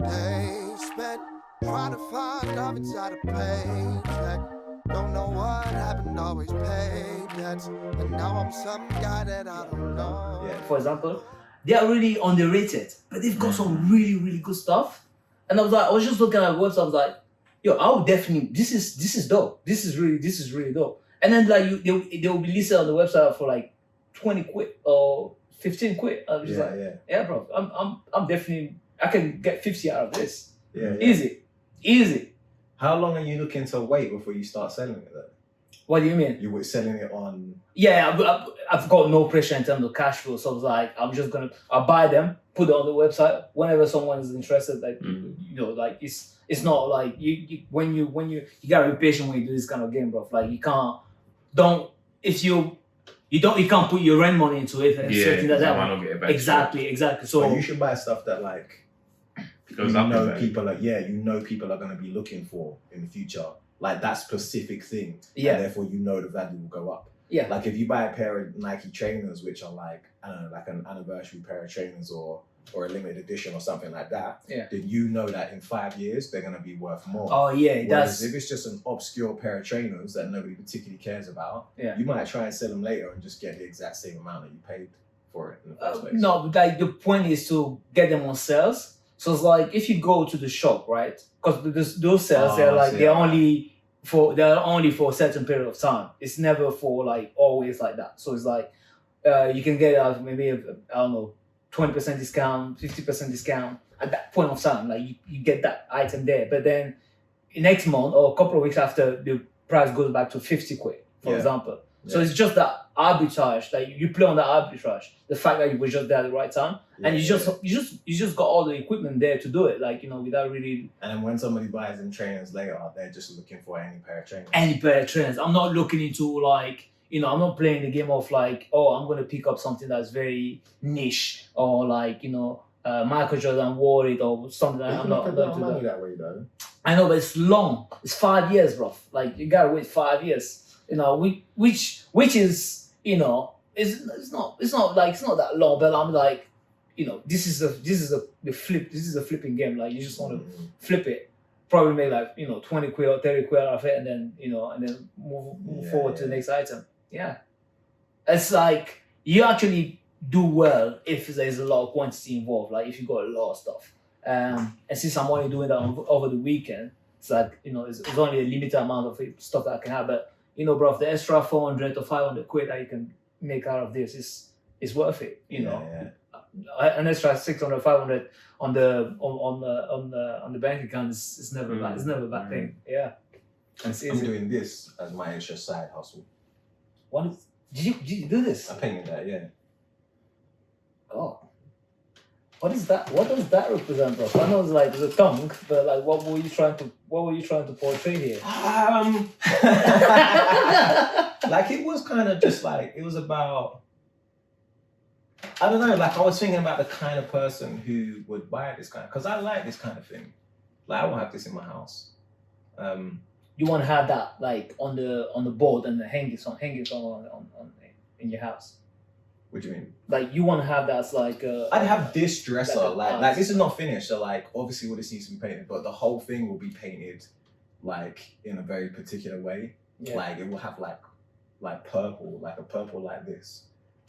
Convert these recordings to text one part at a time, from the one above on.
days spent trying to find love inside a paycheck. Don't know what happened, always paid debts. And now I'm some guy that I don't know. Yeah. For example, they are really underrated, but they've got some really, really good stuff. And I was just looking at websites, I was like, yo, I would definitely, this is dope. This is really dope. And then like they will be listed on the website for like 20 quid or 15 quid. I was just yeah, bro, I'm definitely, I can get 50 out of this. Yeah. Easy. How long are you looking to wait before you start selling it then? What do you mean? You were selling it on... Yeah, I've got no pressure in terms of cash flow. So I was like, I'll buy them, put it on the website. Whenever someone is interested, like, you know, like it's not like you gotta be patient when you do this kind of game, bro. Like you can't put your rent money into it and expecting that might not get it back. Exactly. So But you should buy stuff that like Because people are going to be looking for in the future, like that specific thing. Yeah. And therefore, the value will go up. Yeah. Like if you buy a pair of Nike trainers, which are like, I don't know, like an anniversary pair of trainers or a limited edition or something like that, then you know that in 5 years they're going to be worth more. Oh yeah, Whereas if it's just an obscure pair of trainers that nobody particularly cares about, you might try and sell them later and just get the exact same amount that you paid for it in the first place. No, but like the point is to get them on sales. So it's like if you go to the shop, right? Because those sales, they're only for a certain period of time. It's never for like always like that. So it's like you can get maybe I don't know, 20% discount, 50% discount at that point of time. Like you get that item there, but then next month or a couple of weeks after, the price goes back to 50 quid, for example. So it's just that arbitrage, like you play on the arbitrage, the fact that you were just there at the right time, and you just got all the equipment there to do it, like, you know, without really. And then when somebody buys them trainers later, they're just looking for any pair of trainers. Any pair of trainers. I'm not looking into like, you know, I'm not playing the game of like, oh, I'm gonna pick up something that's very niche or like, you know, Michael Jordan wore it or something. I'm not going to do that. That way though. I know, but it's long. It's 5 years, bro. Like you gotta wait 5 years. You know, which is, you know, it's not that long, but I'm like, you know, this is a flipping game. Like you just want to flip it, probably make like, you know, 20 quid or 30 quid out of it, and then, you know, and then move forward to the next item. Yeah, it's like you actually do well if there's a lot of quantity involved. Like if you got a lot of stuff, and since I'm only doing that over the weekend, it's like, you know, it's only a limited amount of stuff that I can have, but. You know, bro, the extra 400 or 500 quid that you can make out of this is worth it. You know, an extra 600, 500 on the bank account is never bad. It's never a bad thing. Yeah, I'm doing this as my extra side hustle. Did you do this? I painted that, yeah. Oh, what is that? What does that represent, bro? I know it's like the tongue, but like, what were you trying to portray here? Like it was kind of just like, it was about, I don't know, like I was thinking about the kind of person who would buy this kind of, because I like this kind of thing. Like I want to have this in my house. You want to have that like on the board and hang it on in your house. What do you mean? Like you want to have that as like I'd have this dresser, like this is not finished, so like obviously all this needs to be painted, but the whole thing will be painted like in a very particular way. Yeah. Like it will have like purple, like a purple like this,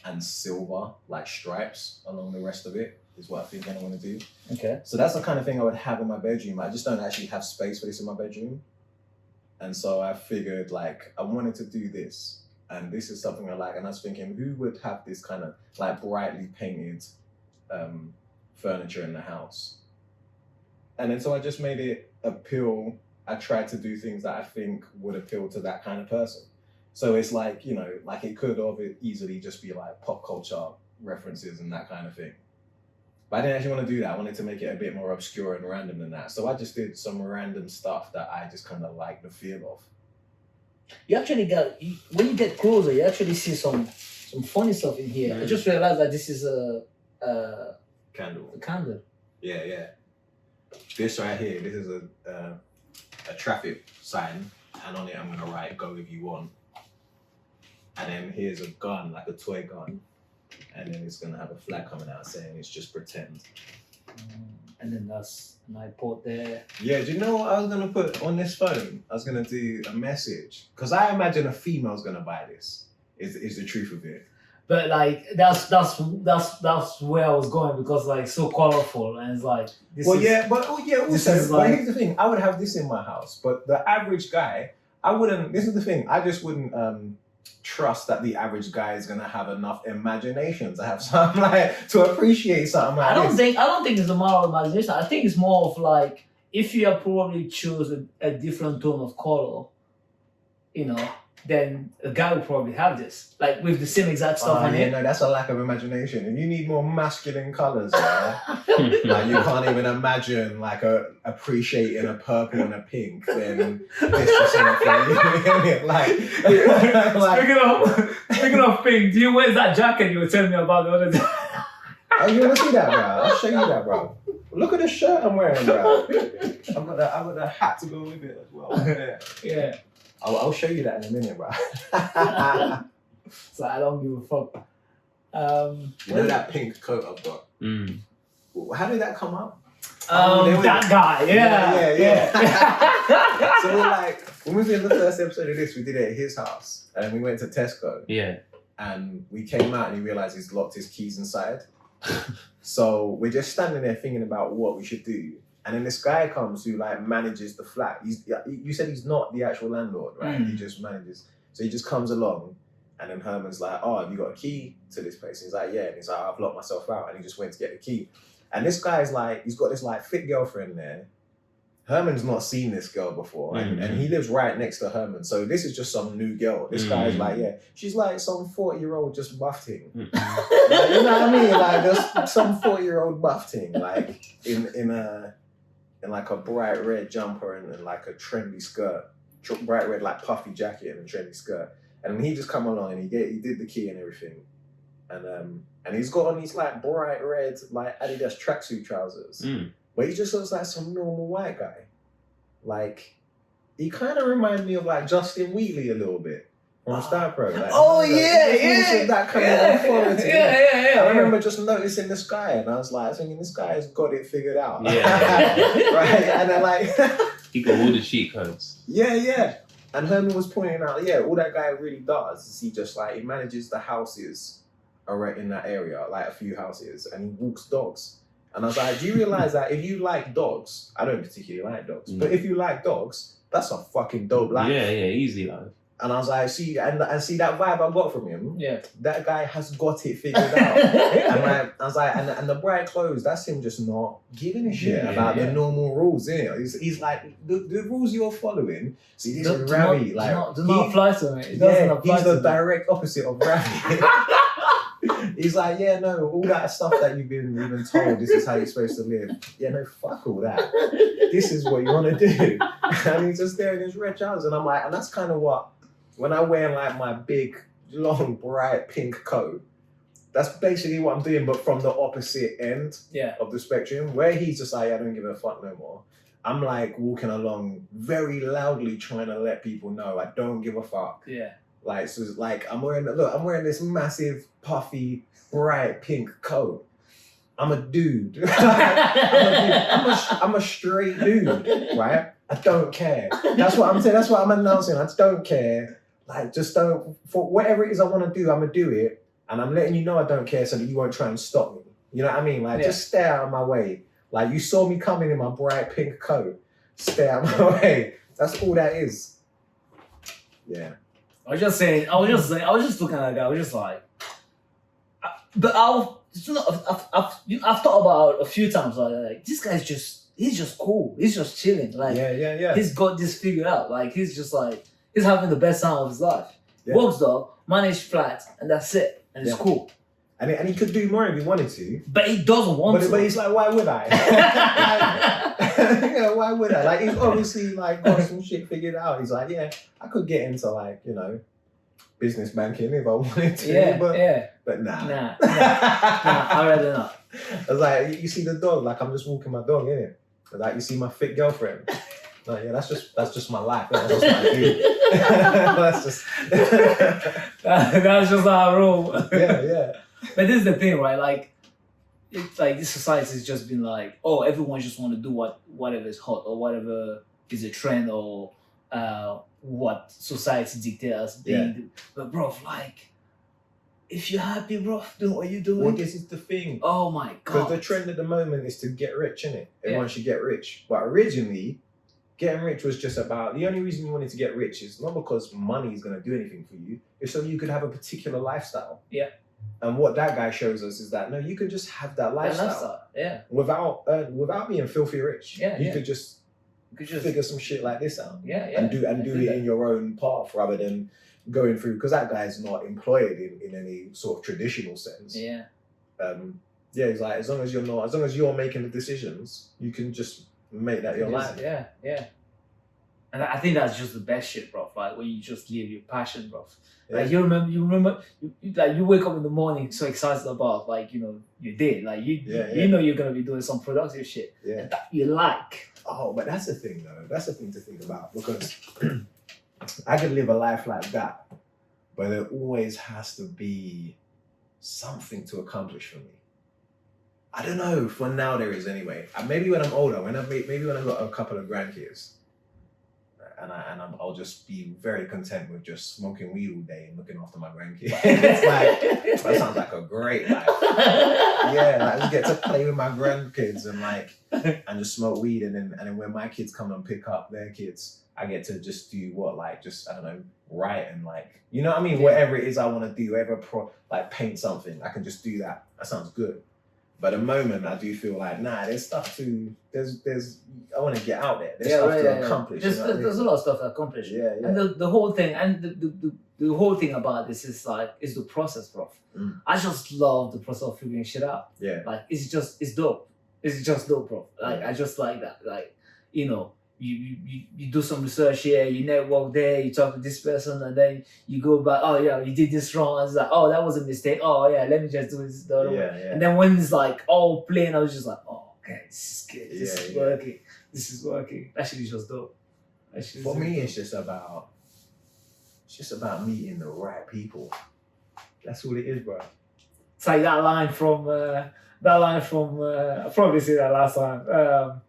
and silver like stripes along the rest of it is what I think I want to do. Okay. So that's the kind of thing I would have in my bedroom. I just don't actually have space for this in my bedroom. And so I figured like I wanted to do this. And this is something I like. And I was thinking, who would have this kind of like brightly painted furniture in the house? And then so I just made it appeal. I tried to do things that I think would appeal to that kind of person. So it's like, you know, like it could easily just be like pop culture references and that kind of thing. But I didn't actually want to do that. I wanted to make it a bit more obscure and random than that. So I just did some random stuff that I just kind of like the feel of. You actually when you get closer, you actually see some funny stuff in here. I just realized that this is a candle. A candle. Yeah. This right here, this is a traffic sign, and on it I'm gonna write "Go if you want." And then here's a gun, like a toy gun, and then it's gonna have a flag coming out saying it's just pretend. and then I put there. Yeah, do you know what I was gonna put on this phone? I was gonna do a message because I imagine a female's gonna buy this. Is the truth of it? But like that's where I was going, because like so colorful, and it's like this Well, is, yeah, but this also, is but like- here's the thing: I would have this in my house, but the average guy, I wouldn't. This is the thing: I just wouldn't trust that the average guy is gonna have enough imagination to have something like to appreciate something like I don't this. think it's a moral imagination. I think it's more of like if you have probably choose a different tone of color, you know, then a guy will probably have this, like with the same exact stuff on Yeah, it. no, that's a lack of imagination. If you need more masculine colours, yeah, like you can't even imagine like appreciating a purple and a pink, then this just ain't for you. like, Speaking of pink, do you wear that jacket you were telling me about the other day? oh, you wanna see that, bro? I'll show you that, bro. Look at the shirt I'm wearing, bro. I've got the hat to go with it as well. Yeah. Yeah. I'll show you that in a minute, bro. So I don't give a fuck. You know that pink coat I've got? How did that come up? That guy, yeah. So we're like, when we did the first episode of this, we did it at his house, and we went to Tesco. Yeah. And we came out, and he realized he's locked his keys inside. So we're just standing there thinking about what we should do. And then this guy comes who like manages the flat. You said he's not the actual landlord, right? He just manages. So he just comes along, and then Herman's like, "Oh, have you got a key to this place?" And he's like, "Yeah." And he's like, "I've locked myself out," and he just went to get the key. And this guy's like, he's got this like fit girlfriend there. Herman's not seen this girl before, and he lives right next to Herman. So this is just some new girl. This guy's like, yeah, she's like some 40-year-old just buffing. Like, you know what I mean? Like just some 40-year-old buffing, like in like a bright red jumper and like a trendy skirt, bright red like puffy jacket and a trendy skirt. And he just come along and he did the key and everything, and he's got on these like bright red like Adidas tracksuit trousers. But he just looks like some normal white guy. Like, he kind of reminds me of like Justin Wheatley a little bit from Star Pro. Like, that kind of authority. Yeah. I remember just noticing this guy, and I was like thinking, this guy's got it figured out. Yeah. Right? And then like, He got all the cheat codes. yeah. And Herman was pointing out, yeah, all that guy really does is he just like, he manages the houses around in that area, like a few houses, and he walks dogs. And I was like, do you realize that if you like dogs, I don't particularly like dogs, but if you like dogs, that's a fucking dope life. Yeah, easy life. And I was like, see, and see that vibe I got from him. Yeah. That guy has got it figured out. And like, I was like, and the bright clothes, that's him just not giving a shit about the normal rules, innit? He's like, the rules you're following, see, this is Ravi. Like, does not apply to me. It doesn't apply he's to the me. direct opposite of Ravi. He's like, yeah, no, all that stuff that you've been told, this is how you're supposed to live. Yeah, no, fuck all that. This is what you want to do. And he's just there in his red trousers. And I'm like, and that's kind of what, when I wear like my big, long, bright pink coat, that's basically what I'm doing, but from the opposite end of the spectrum, where he's just like, I don't give a fuck no more. I'm like walking along very loudly trying to let people know I don't give a fuck. Yeah. Like, so it's like, I'm wearing this massive, puffy, bright pink coat. I'm a dude. I'm a straight dude, right? I don't care. That's what I'm saying. That's what I'm announcing. I just don't care. Like, just don't, for whatever it is I want to do, I'm going to do it. And I'm letting you know I don't care so that you won't try and stop me. You know what I mean? Like, just stay out of my way. Like, you saw me coming in my bright pink coat. Stay out of my way. That's all that is. Yeah. I was just looking at that guy. I was just like, but I've thought about it a few times. Like this guy's he's just cool. He's just chilling. Like yeah. He's got this figured out. Like he's just like he's having the best time of his life. Yeah. Works though, manage flat, and that's it. And it's cool. And he could do more if he wanted to. But he doesn't want to. But he's like, why would I? Yeah, why would I? Like, he's obviously like got some shit figured out. He's like, yeah, I could get into like, you know, business banking if I wanted to. But nah. Nah, I'd rather not. I was like, you see the dog? Like, I'm just walking my dog, innit? Like, you see my fit girlfriend? Like, yeah, that's just my life. That's just what I do. That's just our rule. Yeah. But this is the thing, right? Like, it's like this society has just been like, oh, everyone just want to do whatever is hot or whatever is a trend or what society dictates being. Yeah. But bro, like, if you're happy, bro, doing what you're doing. Well, this is the thing. Oh my Because god. the trend at the moment is to get rich, innit? Everyone Yeah. should get rich. But originally, getting rich was just about, the only reason you wanted to get rich is not because money is going to do anything for you, it's so you could have a particular lifestyle. Yeah. And what that guy shows us is that, no, you can just have that lifestyle. Yeah. Without being filthy rich. Yeah, You yeah. could just You could just figure some shit like this out. yeah. And do it in your own path rather than going through, because that guy's not employed in any sort of traditional sense. Yeah. Yeah, it's like as long as you're making the decisions, you can just make that your life. Yeah, yeah. And I think that's just the best shit, bro. Like when you just live your passion, bro. Like you remember, like you wake up in the morning so excited about like your day. Like you know you're gonna be doing some productive shit Yeah. that you like. Oh, but that's the thing though. That's the thing to think about, because I could live a life like that, but there always has to be something to accomplish for me. I don't know. For now, there is anyway. Maybe when I'm older, maybe when I've got a couple of grandkids, I'll just be very content with just smoking weed all day and looking after my grandkids. It's like, that sounds like a great life. Yeah, like, I just get to play with my grandkids and just smoke weed, and then when my kids come and pick up their kids, I get to just do I don't know, write and you know what I mean? Yeah. Whatever it is I want to do, paint something, I can just do that. That sounds good. But at the moment, I do feel like, there's stuff I want to get out there. There's stuff to accomplish. There's, you know what I mean? there's a lot of stuff to accomplish. Yeah. And the whole thing, and the whole thing about this is is the process, bro. I just love the process of figuring shit out. Yeah. Like it's dope. It's just dope, bro. Like I just like that. Like, you do some research here, you network there, you talk to this person, and then you go back, oh yeah, you did this wrong. And it's like, oh, that was a mistake. Oh yeah, let me just do this the other way. Yeah. And then when it's like all plain, I was just like, oh, okay, this is good. This is Yeah. working. This is working. That shit is just dope. For me, it's just about meeting the right people. That's all it is, bro. It's like that line from I probably said that last time.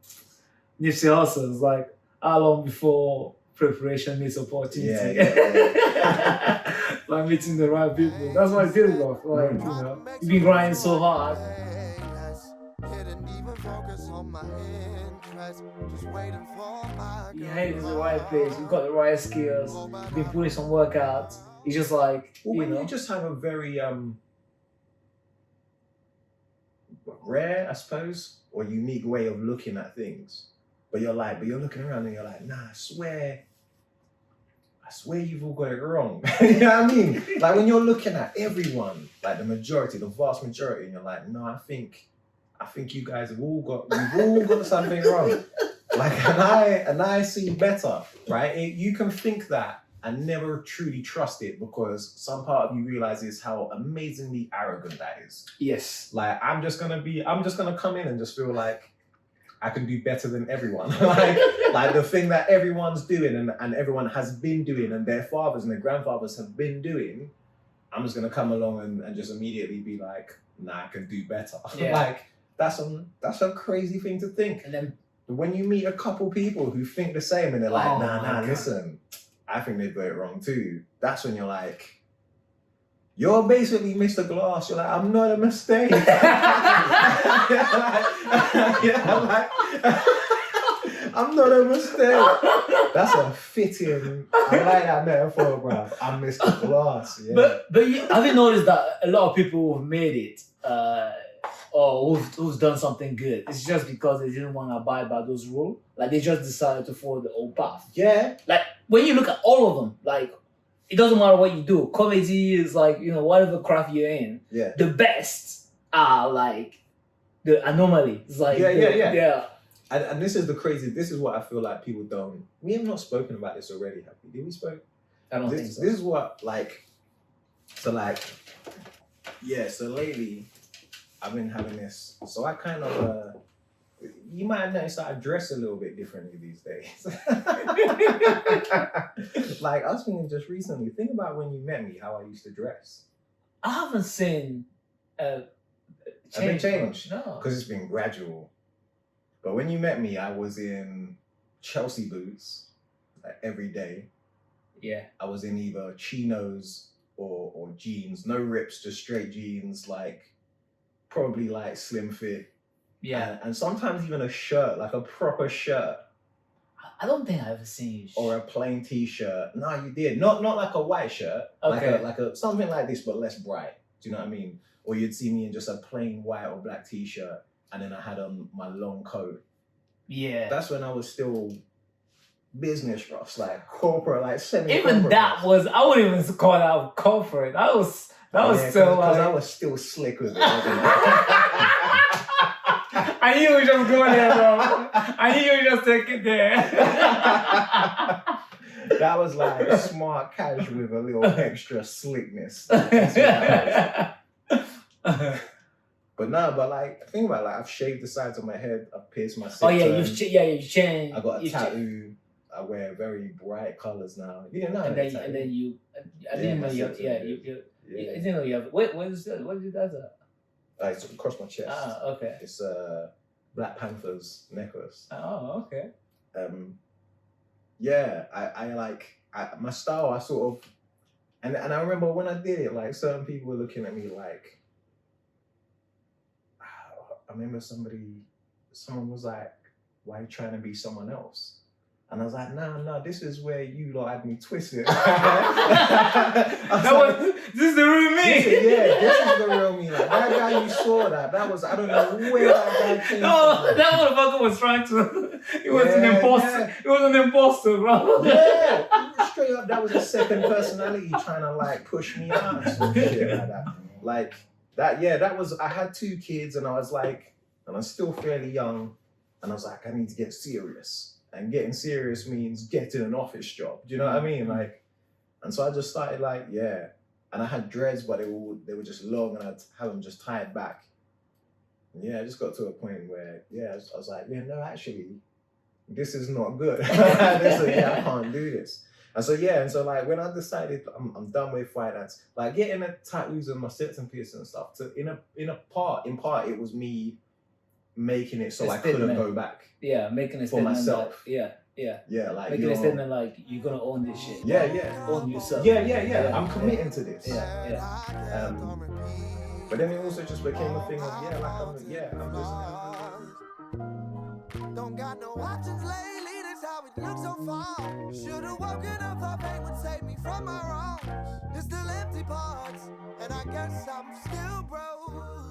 Nipsey Hussle is like, how long before preparation meets opportunity? Yeah. Like meeting the right people. That's what it feels like. You've been grinding so hard. Your head is in the right place. You've got the right skills. You've been putting some work out. It's just like, You just have a very rare, I suppose, or unique way of looking at things. But you're looking around and you're like, nah, I swear you've all got it wrong. You know what I mean? Like when you're looking at everyone, like the vast majority, and you're like, no, I think you guys you've all got something wrong. Like, and I see better, right? You can think that and never truly trust it, because some part of you realizes how amazingly arrogant that is. yes. Like, I'm just gonna come in and just feel like I can do better than everyone. like the thing that everyone's doing and everyone has been doing and their fathers and their grandfathers have been doing, I'm just gonna come along and just immediately be like, nah, I can do better. Yeah. Like, that's a crazy thing to think. And then When you meet a couple people who think the same and they're like, Oh nah, my God. listen, I think they've got it wrong too. That's when you're like, you're basically Mr. Glass. You're like, I'm not a mistake. I'm not a mistake. That's a fitting. I like that metaphor, bro. I'm Mr. Glass. Yeah. But have you noticed that a lot of people who've made it, or who've done something good, it's just because they didn't want to abide by those rules. Like they just decided to follow the old path. Yeah. Like when you look at all of them, like it doesn't matter what you do. Comedy is like, whatever craft you're in, Yeah. the best are like the anomaly. It's like Yeah. And this is what I feel like people don't. We have not spoken about this already, have we? Did we spoke? I don't think so. This is what so lately I've been having this. So I kind of you might have noticed that I dress a little bit differently these days. Like I was thinking just recently, think about when you met me, how I used to dress. I haven't seen a Have they changed? No. Because it's been gradual. But when you met me, I was in Chelsea boots like every day. Yeah. I was in either chinos or jeans, no rips, just straight jeans, like probably like slim fit. Yeah. And sometimes even a shirt, like a proper shirt. I don't think I've ever seen you. Or a plain t-shirt. No, you did. Not like a white shirt. Okay. Like a something like this, but less bright. Do you know what I mean? Or you'd see me in just a plain white or black t-shirt, and then I had on my long coat. Yeah. That's when I was still business rough, like corporate, like semi. Even that was, I wouldn't even call that corporate. That was still because like. I was still slick with it. Wasn't I? I knew you were just going there, bro. I knew you were just taking it there. That was like smart cash with a little extra slickness. That's what that was. But like think about it, like I've shaved the sides of my head, I've pierced my septum. Oh yeah, you've changed. I got a tattoo. I wear very bright colors now. You didn't know And that then you, I didn't know you. Yeah, you. I didn't know you have. What is that? What is that? It's across my chest. Ah, okay. It's Black Panther's necklace. Oh, okay. Yeah, I like my style. I sort of, and I remember when I did it, like certain people were looking at me like. I remember someone was like, "Why are you trying to be someone else?" And I was like, no, this is where you lot had me twisted. This is the real me. This is the real me. Like, that guy you saw that was, I don't know where that guy came No, from. that motherfucker was trying to, he was an imposter. Yeah. He was an imposter, bro. Yeah, straight up, that was a second personality trying to like push me out and some shit like that. Like, that was, I had 2 kids and I was like, and I'm still fairly young, and I was like, I need to get serious. And getting serious means getting an office job. Do you know what I mean? Like, and so I just started like, yeah. And I had dreads, but they were just long, and I'd have them just tied back. And yeah, I just got to a point where, I was like, yeah, no, actually, this is not good. I can't do this. And so like when I decided I'm done with finance, like getting the tattoos and my septum piercing and stuff. In part, it was me making it so I couldn't go back. Yeah, making a for statement myself. Like, Yeah, like making a statement like you're gonna own this shit. Yeah. Own yourself. Yeah. I'm committing to this. Yeah. But then it also just became a thing of I'm just. Don't got no options lately, that's how it looks so far. Should've woken up, thought pain would save me from my wrongs. There's still empty parts, and I guess I'm still broke.